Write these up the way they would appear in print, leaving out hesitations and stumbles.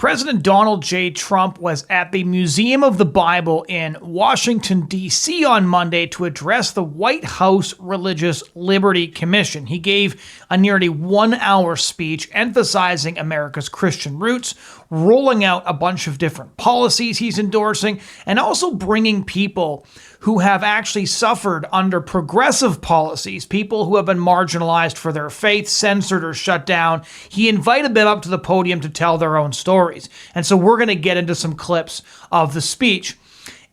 President Donald J. Trump was at the Museum of the Bible in Washington, D.C. on Monday to address the White House Religious Liberty Commission. He gave a nearly 1-hour speech emphasizing America's Christian roots, rolling out a bunch of different policies he's endorsing, and also bringing people who have actually suffered under progressive policies, people who have been marginalized for their faith, censored or shut down. He invited them up to the podium to tell their own stories. And so we're going to get into some clips of the speech.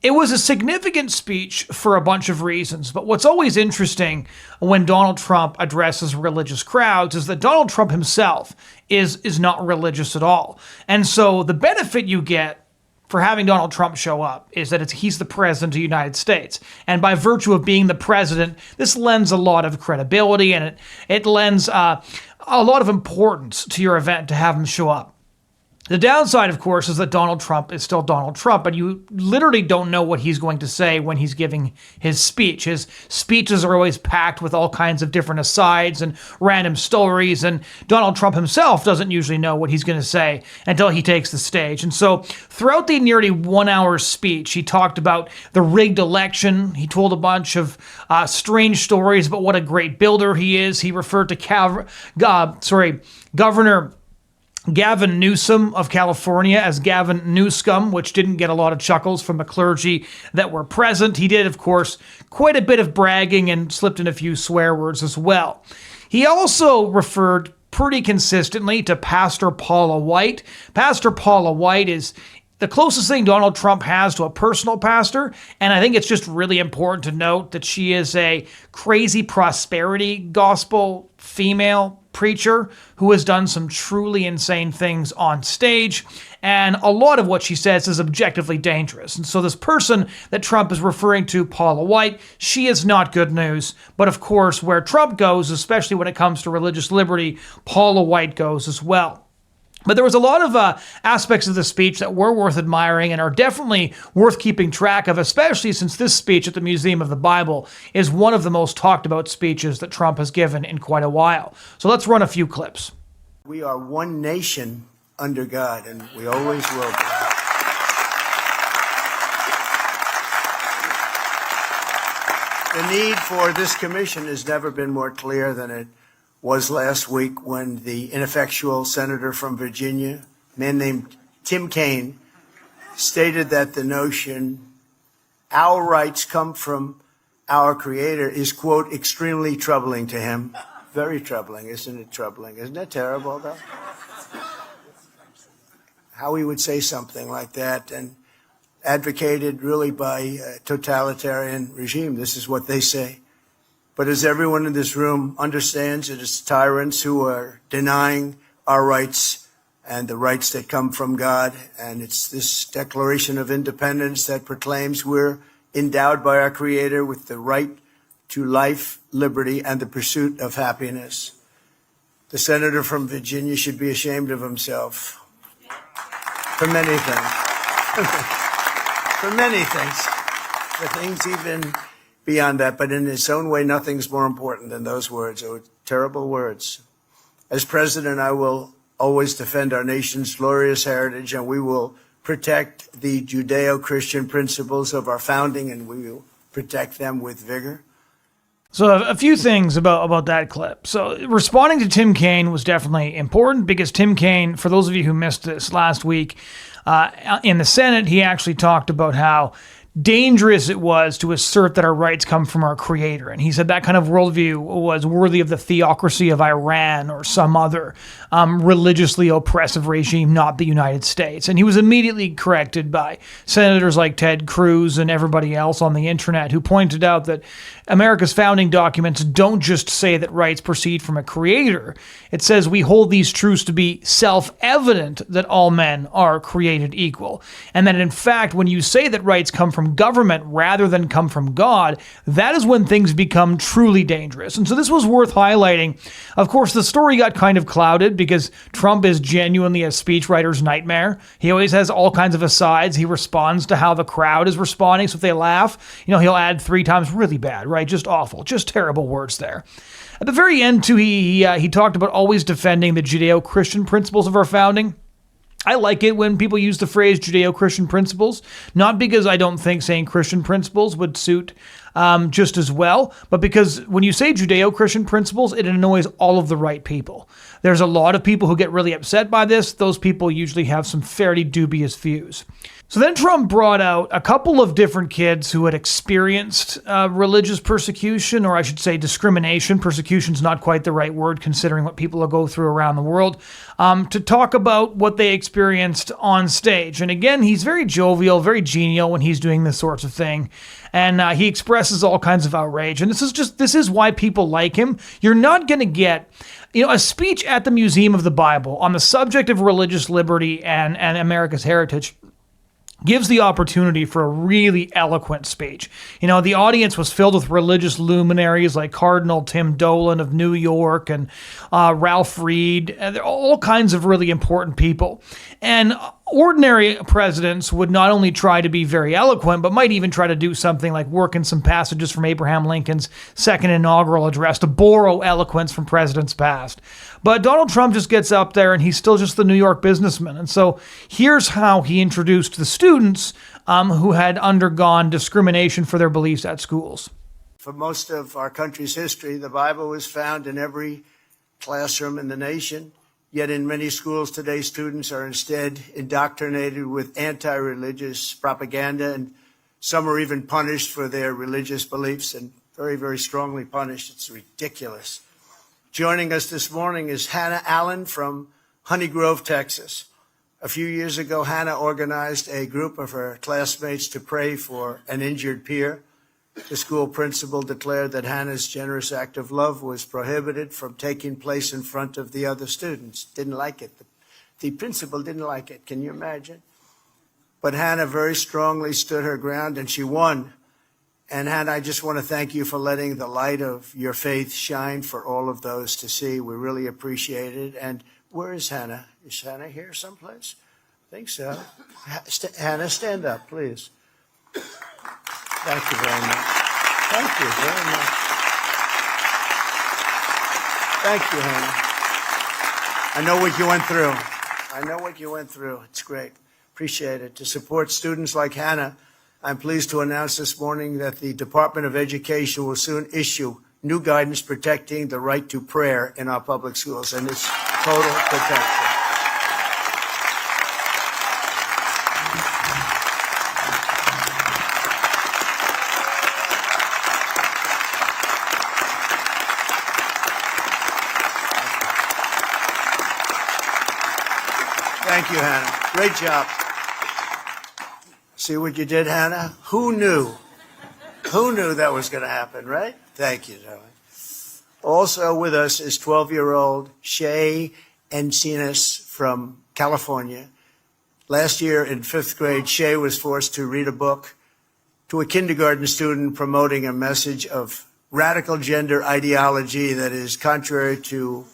It was a significant speech for a bunch of reasons, but what's always interesting when Donald Trump addresses religious crowds is that Donald Trump himself is not religious at all. And so the benefit you get for having Donald Trump show up is that he's the president of the United States. And by virtue of being the president, this lends a lot of credibility and it lends a lot of importance to your event to have him show up. The downside, of course, is that Donald Trump is still Donald Trump, and you literally don't know what he's going to say when he's giving his speech. His speeches are always packed with all kinds of different asides and random stories, and Donald Trump himself doesn't usually know what he's going to say until he takes the stage. And so throughout the nearly 1-hour speech, he talked about the rigged election. He told a bunch of strange stories about what a great builder he is. He referred to Governor Gavin Newsom of California as Gavin Newscum, which didn't get a lot of chuckles from the clergy that were present. He did, of course, quite a bit of bragging and slipped in a few swear words as well. He also referred pretty consistently to Pastor Paula White. Pastor Paula White is the closest thing Donald Trump has to a personal pastor, and I think it's just really important to note that she is a crazy prosperity gospel female preacher who has done some truly insane things on stage, and a lot of what she says is objectively dangerous. And so this person that Trump is referring to, Paula White, she is not good news, but of course where Trump goes, especially when it comes to religious liberty, Paula White goes as well. But there was a lot of aspects of the speech that were worth admiring and are definitely worth keeping track of, especially since this speech at the Museum of the Bible is one of the most talked about speeches that Trump has given in quite a while. So let's run a few clips. We are one nation under God, and we always will be. The need for this commission has never been more clear than it was last week when the ineffectual senator from Virginia, a man named Tim Kaine, stated that the notion our rights come from our Creator is, quote, extremely troubling to him. Very troubling, isn't it troubling? Isn't that terrible, though? How he would say something like that, and advocated really by a totalitarian regime. This is what they say. But as everyone in this room understands, it is tyrants who are denying our rights and the rights that come from God. And it's this Declaration of Independence that proclaims we're endowed by our Creator with the right to life, liberty, and the pursuit of happiness. The senator from Virginia should be ashamed of himself for many things. For many things. For things even beyond that, but in its own way, nothing's more important than those words. Oh, terrible words. As president, I will always defend our nation's glorious heritage, and we will protect the Judeo-Christian principles of our founding, and we will protect them with vigor. So a few things about that clip. So responding to Tim Kaine was definitely important because Tim Kaine, for those of you who missed this last week, in the Senate, he actually talked about how dangerous it was to assert that our rights come from our Creator. And he said that kind of worldview was worthy of the theocracy of Iran or some other religiously oppressive regime, not the United States. And he was immediately corrected by senators like Ted Cruz and everybody else on the internet who pointed out that America's founding documents don't just say that rights proceed from a Creator. It says we hold these truths to be self-evident that all men are created equal. And that in fact, when you say that rights come from government rather than come from God, that is when things become truly dangerous. And so this was worth highlighting. Of course, the story got kind of clouded because Trump is genuinely a speechwriter's nightmare. He always has all kinds of asides. He responds to how the crowd is responding. So if they laugh, he'll add 3 times really bad, right? Just awful, just terrible words there. At the very end, too, he talked about always defending the Judeo-Christian principles of our founding. I like it when people use the phrase Judeo-Christian principles, not because I don't think saying Christian principles would suit just as well, but because when you say Judeo-Christian principles, it annoys all of the right people. There's a lot of people who get really upset by this. Those people usually have some fairly dubious views. So then Trump brought out a couple of different kids who had experienced religious persecution, or I should say discrimination. Persecution's not quite the right word considering what people go through around the world, to talk about what they experienced on stage. And again, he's very jovial, very genial when he's doing this sorts of thing. And he expresses all kinds of outrage. And this is why people like him. You're not going to get a speech at the Museum of the Bible on the subject of religious liberty and America's heritage gives the opportunity for a really eloquent speech. The audience was filled with religious luminaries like Cardinal Tim Dolan of New York and Ralph Reed, and all kinds of really important people. And ordinary presidents would not only try to be very eloquent, but might even try to do something like work in some passages from Abraham Lincoln's second inaugural address to borrow eloquence from presidents past. But Donald Trump just gets up there and he's still just the New York businessman. And so here's how he introduced the students who had undergone discrimination for their beliefs at schools. For most of our country's history, the Bible was found in every classroom in the nation. Yet in many schools today, students are instead indoctrinated with anti-religious propaganda, and some are even punished for their religious beliefs, and very, very strongly punished. It's ridiculous. Joining us this morning is Hannah Allen from Honey Grove, Texas. A few years ago, Hannah organized a group of her classmates to pray for an injured peer. The school principal declared that Hannah's generous act of love was prohibited from taking place in front of the other students. Didn't like it. The principal didn't like it. Can you imagine? But Hannah very strongly stood her ground, and she won. And Hannah, I just want to thank you for letting the light of your faith shine for all of those to see. We really appreciate it. And where is Hannah? Is Hannah here someplace? I think so. Hannah, stand up, please. Thank you very much. Thank you very much. Thank you, Hannah. I know what you went through. It's great. Appreciate it. To support students like Hannah, I'm pleased to announce this morning that the Department of Education will soon issue new guidance protecting the right to prayer in our public schools, and it's total protection. Thank you, Hannah. Great job. See what you did, Hannah? Who knew? Who knew that was going to happen, right? Thank you, darling. Also with us is 12-year-old Shay Encinas from California. Last year in 5th grade, Shay was forced to read a book to a kindergarten student promoting a message of radical gender ideology that is contrary to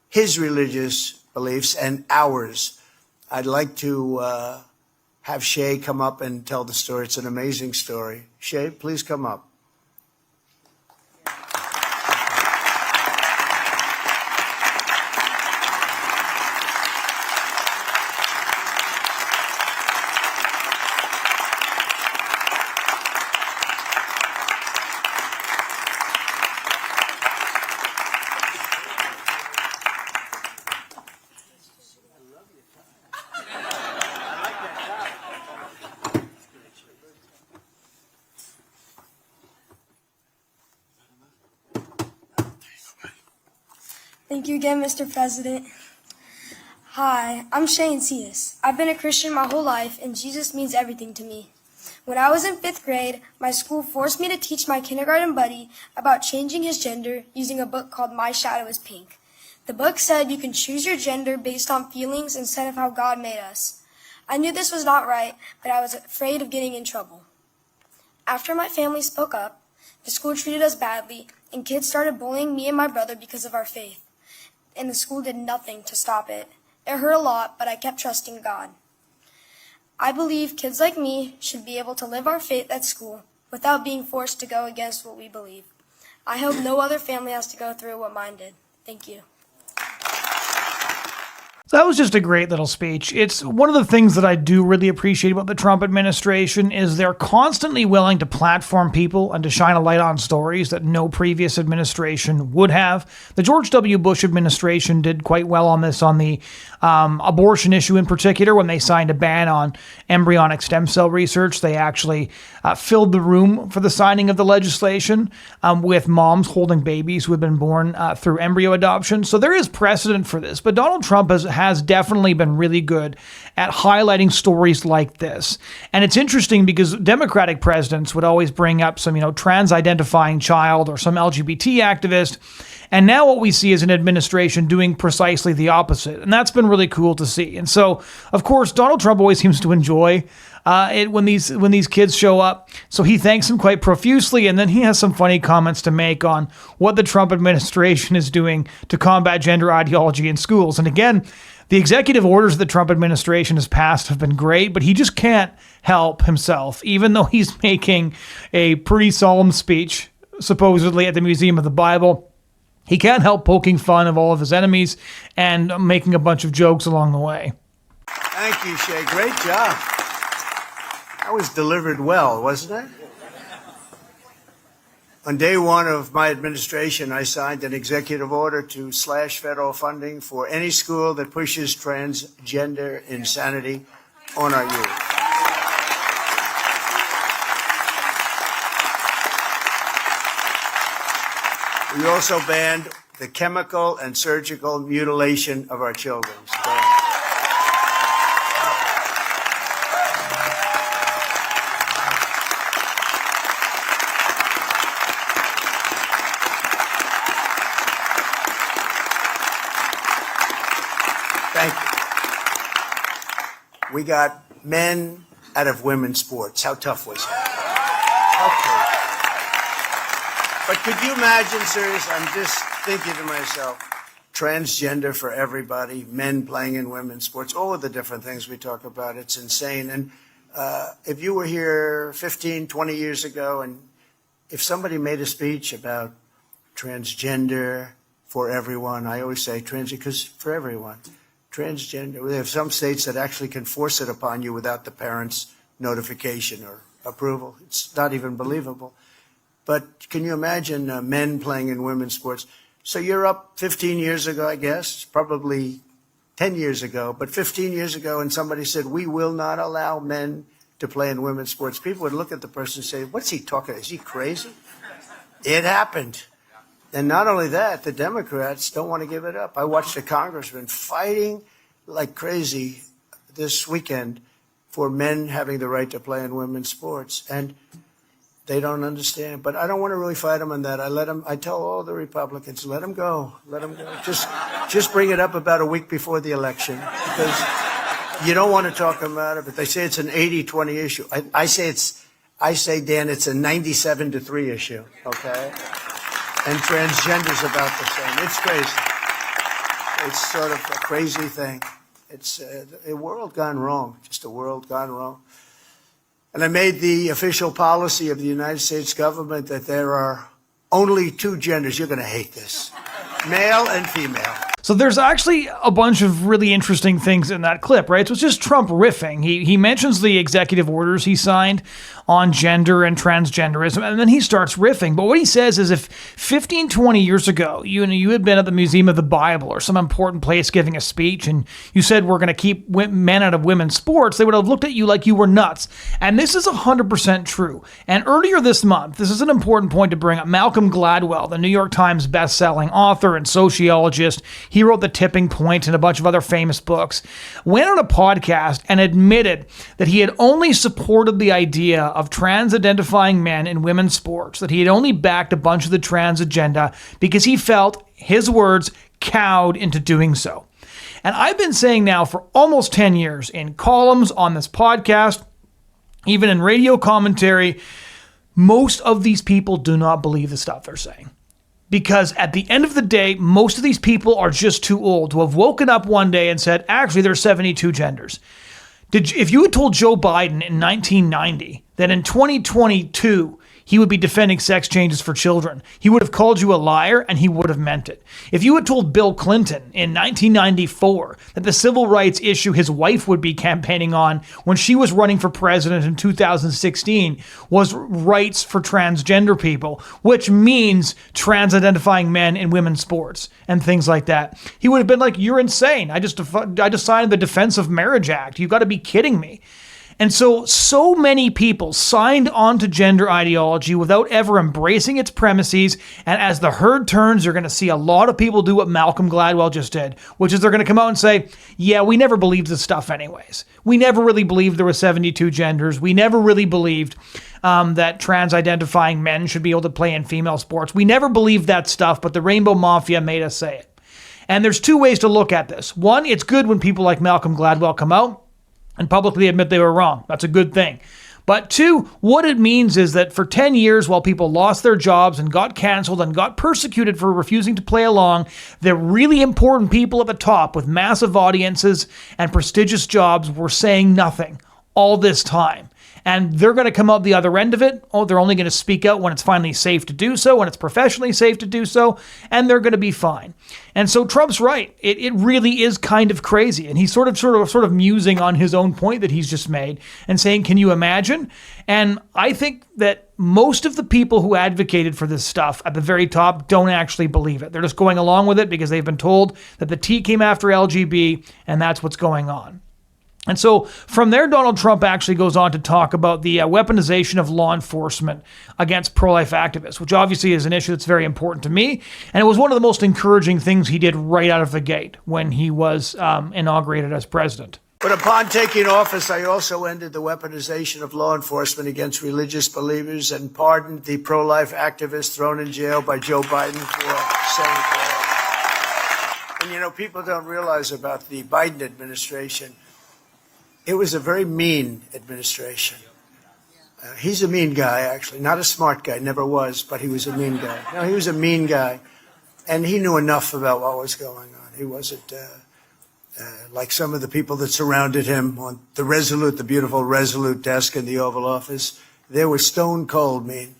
his religious beliefs and ours. I'd like to have Shay come up and tell the story. It's an amazing story. Shay, please come up. Thank you again, Mr. President. Hi, I'm Shay Encinas. I've been a Christian my whole life, and Jesus means everything to me. When I was in 5th grade, my school forced me to teach my kindergarten buddy about changing his gender using a book called My Shadow is Pink. The book said you can choose your gender based on feelings instead of how God made us. I knew this was not right, but I was afraid of getting in trouble. After my family spoke up, the school treated us badly, and kids started bullying me and my brother because of our faith. And the school did nothing to stop it. It hurt a lot, but I kept trusting God. I believe kids like me should be able to live our faith at school without being forced to go against what we believe. I hope no other family has to go through what mine did. Thank you. So that was just a great little speech. It's one of the things that I do really appreciate about the Trump administration is they're constantly willing to platform people and to shine a light on stories that no previous administration would have. The George W. Bush administration did quite well on this, on the abortion issue in particular, when they signed a ban on embryonic stem cell research. They actually filled the room for the signing of the legislation with moms holding babies who had been born through embryo adoption. So there is precedent for this, but Donald Trump has definitely been really good at highlighting stories like this. And it's interesting because Democratic presidents would always bring up some, trans-identifying child or some LGBT activist. And now what we see is an administration doing precisely the opposite. And that's been really cool to see. And so, of course, Donald Trump always seems to enjoy it when these kids show up. So he thanks them quite profusely, and then he has some funny comments to make on what the Trump administration is doing to combat gender ideology in schools. And again, the executive orders the Trump administration has passed have been great, but he just can't help himself, even though he's making a pretty solemn speech, supposedly at the Museum of the Bible. He can't help poking fun of all of his enemies and making a bunch of jokes along the way. Thank you, Shay. Great job. That was delivered well, wasn't it? On day one of my administration, I signed an executive order to slash federal funding for any school that pushes transgender insanity on our youth. We also banned the chemical and surgical mutilation of our children. Thank you. We got men out of women's sports. How tough was that? But could you imagine, seriously, I'm just thinking to myself, transgender for everybody, men playing in women's sports, all of the different things we talk about, it's insane. And if you were here 15, 20 years ago, and if somebody made a speech about transgender for everyone, I always say transgender because for everyone. Transgender, we have some states that actually can force it upon you without the parents' notification or approval. It's not even believable. But can you imagine men playing in women's sports? So you're up 15 years ago, I guess, probably 10 years ago, but 15 years ago, and somebody said, we will not allow men to play in women's sports. People would look at the person and say, what's he talking about? Is he crazy? It happened. And not only that, the Democrats don't want to give it up. I watched a congressman fighting like crazy this weekend for men having the right to play in women's sports. And they don't understand. But I don't want to really fight them on that. I tell all the Republicans, let them go. Let them go. Just bring it up about a week before the election. Because you don't want to talk about it. But they say it's an 80-20 issue. I say, Dan, it's a 97-3 issue. Okay? And transgender's about the same. It's crazy. It's sort of a crazy thing. It's a world gone wrong, just a world gone wrong. And I made the official policy of the United States government that there are only two genders. You're going to hate this. Male and female. So there's actually a bunch of really interesting things in that clip, right? So it's just Trump riffing. He mentions the executive orders he signed on gender and transgenderism, and then he starts riffing. But what he says is if 15, 20 years ago, you had been at the Museum of the Bible or some important place giving a speech, and you said we're going to keep men out of women's sports, they would have looked at you like you were nuts. And this is 100% true. And earlier this month, this is an important point to bring up, Malcolm Gladwell, the New York Times best-selling author and sociologist, he wrote The Tipping Point and a bunch of other famous books, went on a podcast and admitted that he had only supported the idea of trans-identifying men in women's sports, that he had only backed a bunch of the trans agenda because he felt, his words, cowed into doing so. And I've been saying now for almost 10 years in columns on this podcast, even in radio commentary, most of these people do not believe the stuff they're saying. Because at the end of the day, most of these people are just too old to have woken up one day and said, actually, there's 72 genders. If you had told Joe Biden in 1990 that in 2022, he would be defending sex changes for children. He would have called you a liar, and he would have meant it. If you had told Bill Clinton in 1994 that the civil rights issue his wife would be campaigning on when she was running for president in 2016 was rights for transgender people, which means trans-identifying men in women's sports and things like that, he would have been like, you're insane. I just signed the Defense of Marriage Act. You've got to be kidding me. And so many people signed on to gender ideology without ever embracing its premises. And as the herd turns, you're going to see a lot of people do what Malcolm Gladwell just did, which is they're going to come out and say, yeah, we never believed this stuff anyways. We never really believed there were 72 genders. We never really believed that trans-identifying men should be able to play in female sports. We never believed that stuff, but the Rainbow Mafia made us say it. And there's two ways to look at this. One, it's good when people like Malcolm Gladwell come out and publicly admit they were wrong. That's a good thing. But two, what it means is that for 10 years, while people lost their jobs and got canceled and got persecuted for refusing to play along, the really important people at the top with massive audiences and prestigious jobs were saying nothing all this time. And they're going to come out the other end of it. Oh, they're only going to speak out when it's finally safe to do so, when it's professionally safe to do so, and they're going to be fine. And so Trump's right. It really is kind of crazy. And he's sort of musing on his own point that he's just made and saying, can you imagine? And I think that most of the people who advocated for this stuff at the very top don't actually believe it. They're just going along with it because they've been told that the T came after LGB, and that's what's going on. And so from there, Donald Trump actually goes on to talk about the weaponization of law enforcement against pro-life activists, which obviously is an issue that's very important to me. And it was one of the most encouraging things he did right out of the gate when he was inaugurated as president. But upon taking office, I also ended the weaponization of law enforcement against religious believers and pardoned the pro-life activists thrown in jail by Joe Biden for saying that. And, you know, people don't realize about the Biden administration. It was a very mean administration. He's a mean guy, actually. Not a smart guy, never was, but he was a mean guy. No, he was a mean guy. And he knew enough about what was going on. He wasn't like some of the people that surrounded him on the beautiful Resolute desk in the Oval Office. They were stone cold mean.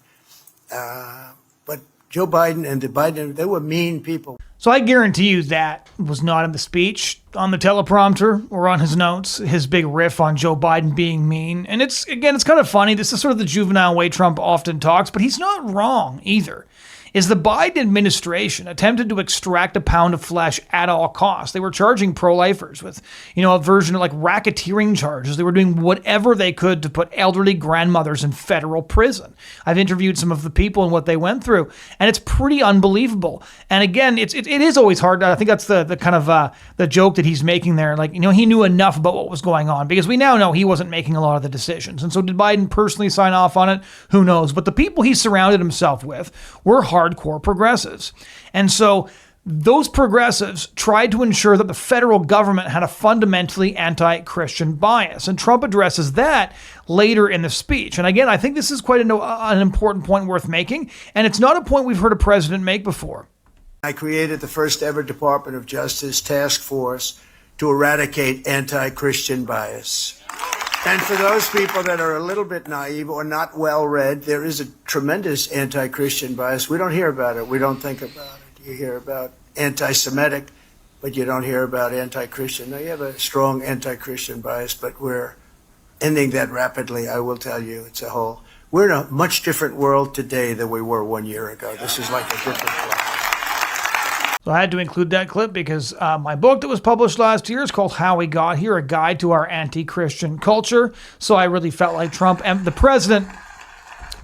But Joe Biden and the Biden, they were mean people. So I guarantee you that was not in the speech, on the teleprompter, or on his notes, his big riff on Joe Biden being mean. And it's kind of funny. This is sort of the juvenile way Trump often talks, but he's not wrong either. Is the Biden administration attempted to extract a pound of flesh at all costs. They were charging pro-lifers with, a version of like racketeering charges. They were doing whatever they could to put elderly grandmothers in federal prison. I've interviewed some of the people and what they went through, and it's pretty unbelievable. And again, it is always hard. I think that's the kind of the joke that he's making there. Like, he knew enough about what was going on because we now know he wasn't making a lot of the decisions. And so did Biden personally sign off on it? Who knows? But the people he surrounded himself with were hardcore progressives. And so those progressives tried to ensure that the federal government had a fundamentally anti-Christian bias. And Trump addresses that later in the speech. And again, I think this is quite an important point worth making. And it's not a point we've heard a president make before. I created the first ever Department of Justice task force to eradicate anti-Christian bias. And for those people that are a little bit naive or not well-read, there is a tremendous anti-Christian bias. We don't hear about it. We don't think about it. You hear about anti-Semitic, but you don't hear about anti-Christian. Now, you have a strong anti-Christian bias, but we're ending that rapidly, I will tell you. It's a whole... We're in a much different world today than we were 1 year ago. This is like a different world. So I had to include that clip because my book that was published last year is called How We Got Here, a guide to our anti-Christian culture. So I really felt like Trump and the president,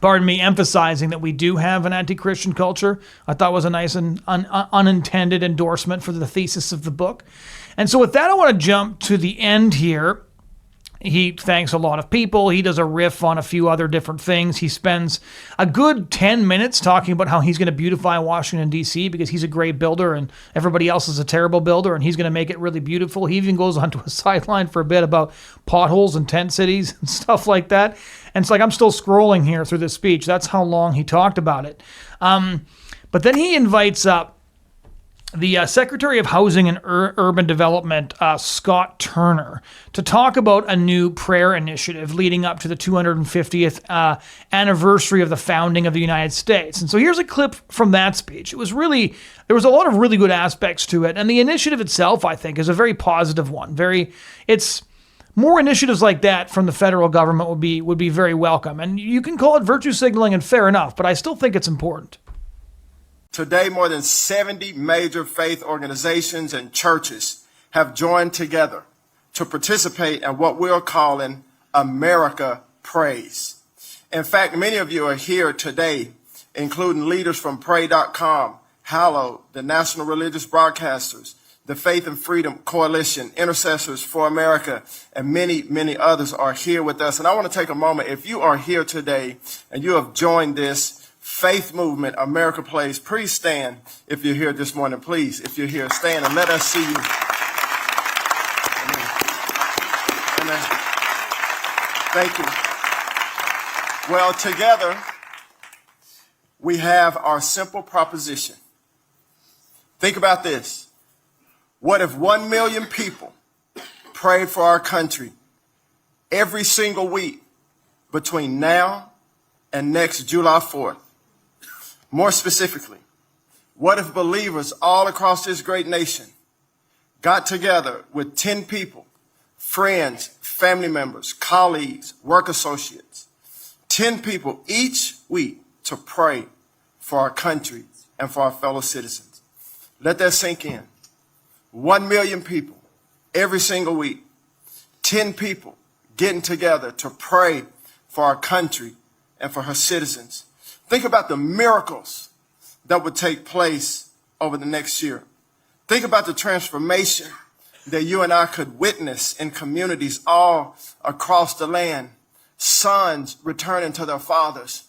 emphasizing that we do have an anti-Christian culture, I thought was a nice and unintended endorsement for the thesis of the book. And so with that, I want to jump to the end here. He thanks a lot of people. He does a riff on a few other different things. He spends a good 10 minutes talking about how he's going to beautify Washington, D.C. because he's a great builder and everybody else is a terrible builder and he's going to make it really beautiful. He even goes onto a sideline for a bit about potholes and tent cities and stuff like that. And it's like, I'm still scrolling here through this speech. That's how long he talked about it. But then he invites up the Secretary of Housing and Urban Development, Scott Turner, to talk about a new prayer initiative leading up to the 250th anniversary of the founding of the United States. And so here's a clip from that speech. There was a lot of really good aspects to it, and the initiative itself, I think, is a very positive one. It's more initiatives like that from the federal government would be very welcome. And you can call it virtue signaling, and fair enough, but I still think it's important. Today, more than 70 major faith organizations and churches have joined together to participate in what we're calling America Prays. In fact, many of you are here today, including leaders from Pray.com, Hallow, the National Religious Broadcasters, the Faith and Freedom Coalition, Intercessors for America, and many, many others are here with us. And I want to take a moment. If you are here today and you have joined this faith movement, America Prays, please stand. If you're here this morning, please, if you're here, stand and let us see you. Amen. Amen. Thank you. Well, together, we have our simple proposition. Think about this. What if 1 million people prayed for our country every single week between now and next July 4th? More specifically, what if believers all across this great nation got together with 10 people, friends, family members, colleagues, work associates, 10 people each week to pray for our country and for our fellow citizens? Let that sink in. 1 million people every single week, 10 people getting together to pray for our country and for her citizens. Think about the miracles that would take place over the next year. Think about the transformation that you and I could witness in communities all across the land. Sons returning to their fathers,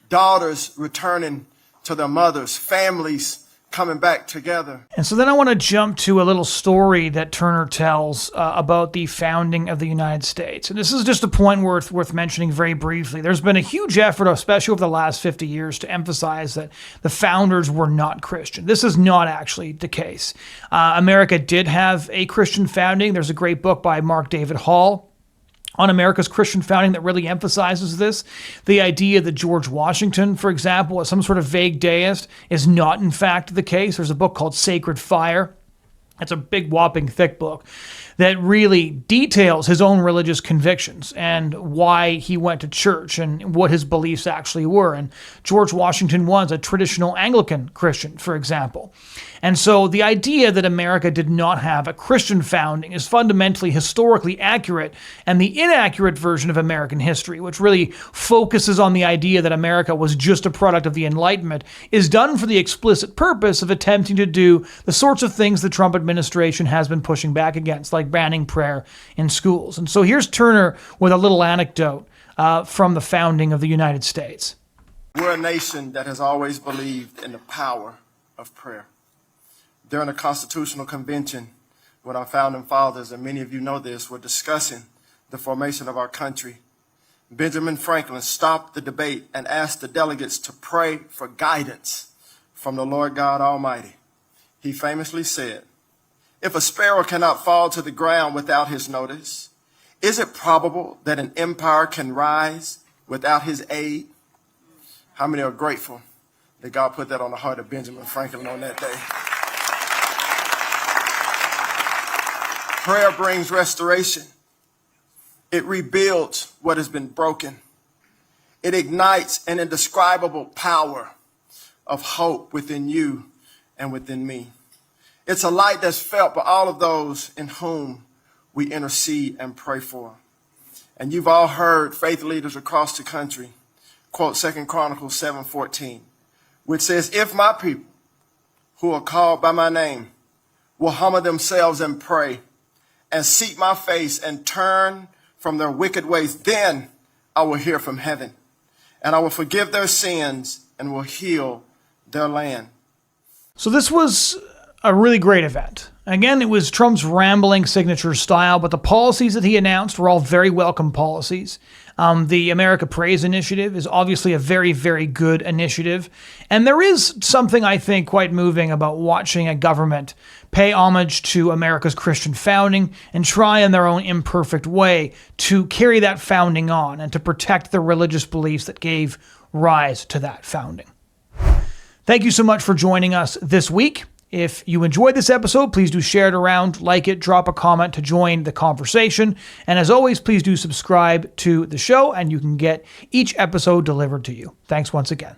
daughters returning to their mothers, families coming back together. And so then I want to jump to a little story that Turner tells about the founding of the United States. And this is just a point worth mentioning very briefly. There's been a huge effort, especially over the last 50 years, to emphasize that the founders were not Christian. This is not actually the case. America did have a Christian founding. There's a great book by Mark David Hall on America's Christian founding that really emphasizes this. The idea that George Washington, for example, was some sort of vague deist is not in fact the case. There's a book called Sacred Fire. It's a big, whopping, thick book that really details his own religious convictions and why he went to church and what his beliefs actually were. And George Washington was a traditional Anglican Christian, for example. And so the idea that America did not have a Christian founding is fundamentally historically accurate, and the inaccurate version of American history, which really focuses on the idea that America was just a product of the Enlightenment, is done for the explicit purpose of attempting to do the sorts of things the Trump administration has been pushing back against, like banning prayer in schools. And so here's Turner with a little anecdote from the founding of the United States. We're a nation that has always believed in the power of prayer. During the Constitutional Convention, when our founding fathers, and many of you know this, were discussing the formation of our country, Benjamin Franklin stopped the debate and asked the delegates to pray for guidance from the Lord God Almighty. He famously said, "If a sparrow cannot fall to the ground without his notice, is it probable that an empire can rise without his aid?" How many are grateful that God put that on the heart of Benjamin Franklin on that day? Prayer brings restoration. It rebuilds what has been broken. It ignites an indescribable power of hope within you and within me. It's a light that's felt by all of those in whom we intercede and pray for. And you've all heard faith leaders across the country quote 2 Chronicles 7:14, which says, "If my people who are called by my name will humble themselves and pray and seek my face and turn from their wicked ways, then I will hear from heaven and I will forgive their sins and will heal their land." So this was a really great event. Again, it was Trump's rambling signature style, but the policies that he announced were all very welcome policies. The America Prays initiative is obviously a very, very good initiative. And there is something, I think, quite moving about watching a government pay homage to America's Christian founding and try in their own imperfect way to carry that founding on and to protect the religious beliefs that gave rise to that founding. Thank you so much for joining us this week. If you enjoyed this episode, please do share it around, like it, drop a comment to join the conversation. And as always, please do subscribe to the show and you can get each episode delivered to you. Thanks once again.